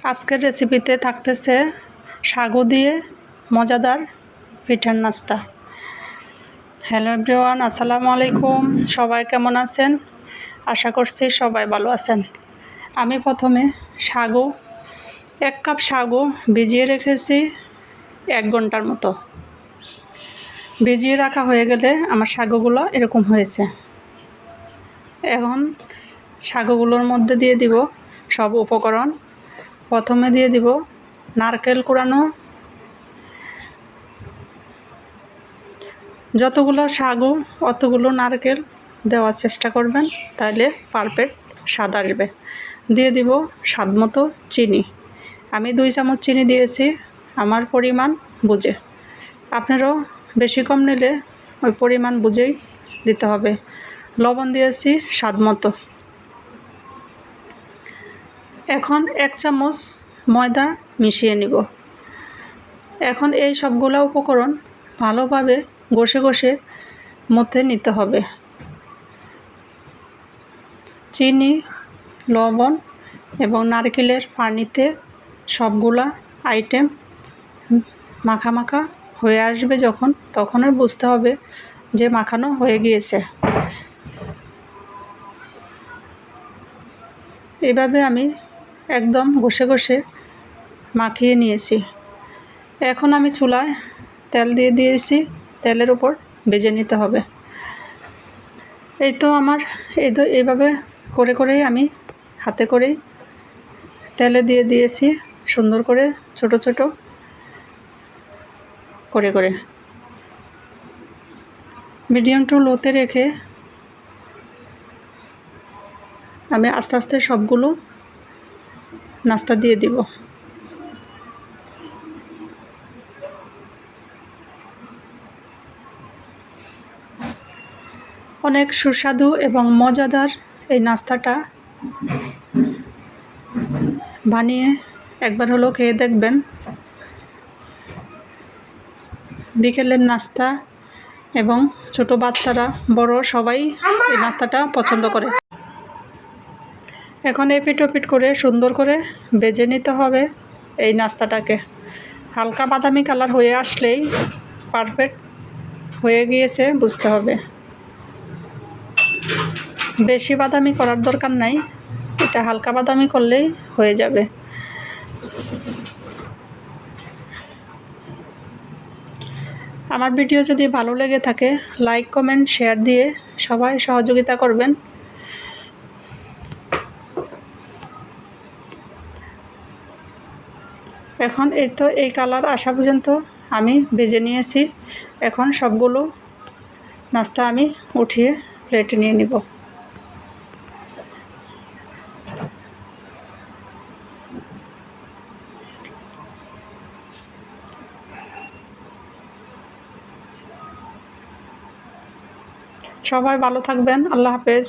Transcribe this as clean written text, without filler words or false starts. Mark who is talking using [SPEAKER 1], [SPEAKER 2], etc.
[SPEAKER 1] আজকের রেসিপিতে থাকতেছে সাগু দিয়ে মজাদার পিঠার নাস্তা। হ্যালো এভরিওয়ান, আসসালামু আলাইকুম। সবাই কেমন আছেন? আশা করছি সবাই ভালো আছেন। আমি প্রথমে সাগু 1 কাপ সাগু ভিজিয়ে রেখেছি 1 ঘন্টার মতো। ভিজিয়ে রাখা হয়ে গেলে আমার সাগুগুলো এরকম হয়েছে। এখন সাগুগুলোর মধ্যে দিয়ে দিব সব উপকরণ। প্রথমে দিয়ে দিব নারকেল কুড়ানো। যতগুলো সাগু অতগুলো নারকেল দেওয়ার চেষ্টা করবেন, তাহলে পারফেক্ট স্বাদ আসবে। দিয়ে দিব স্বাদ মতো চিনি। আমি 2 চামচ চিনি দিয়েছি আমার পরিমাণ বুঝে। আপনারাও বেশি কম নিলে ওই পরিমাণ বুঝেই দিতে হবে। লবণ দিয়েছি স্বাদ মতো। এখন 1 চামচ ময়দা মিশিয়ে নিব। এখন এই সবগুলো উপকরণ ভালোভাবে ঘষে মথে নিতে হবে। চিনি, লবণ এবং নারকেলের পানিতে সবগুলা আইটেম মাখা হয়ে আসবে যখন, তখনই বুঝতে হবে যে মাখানো হয়ে গিয়েছে। এভাবে আমি একদম ঘষে মাখিয়ে নিয়েছি। এখন আমি চুলায় তেল দিয়ে দিয়েছি, তেলের উপর ভেজে নিতে হবে। এই তো আমার এইভাবে করেই আমি হাতে করেই তেলে দিয়ে দিয়েছি সুন্দর করে ছোট করে মিডিয়াম টু লোতে রেখে আমি আস্তে আস্তে সবগুলো নাস্তা দিয়ে দিব। অনেক সুস্বাদু এবং মজাদার এই নাস্তাটা বানিয়ে একবার হলো খেয়ে দেখবেন। বিকেলের নাস্তা এবং ছোট বাচ্চারা বড় সবাই এই নাস্তাটা পছন্দ করে। এখন এপিট ওপিট করে সুন্দর করে ভেজে নিতে হবে এই নাস্তাটাকে। হালকা বাদামি কালার হয়ে আসলেই পারফেক্ট হয়ে গিয়েছে বুঝতে হবে। বেশি বাদামি করার দরকার নাই, এটা হালকা বাদামি করলেই হয়ে যাবে। আমার ভিডিও যদি ভালো লেগে থাকে লাইক কমেন্ট শেয়ার দিয়ে সবাই সহযোগিতা করবেন। এখন এই কালার আসা পর্যন্ত আমি ভেজে নিয়েছি। এখন সবগুলো নাস্তা আমি উঠিয়ে প্লেটে নিয়ে নিব। সবাই ভালো থাকবেন। আল্লাহ হাফেজ।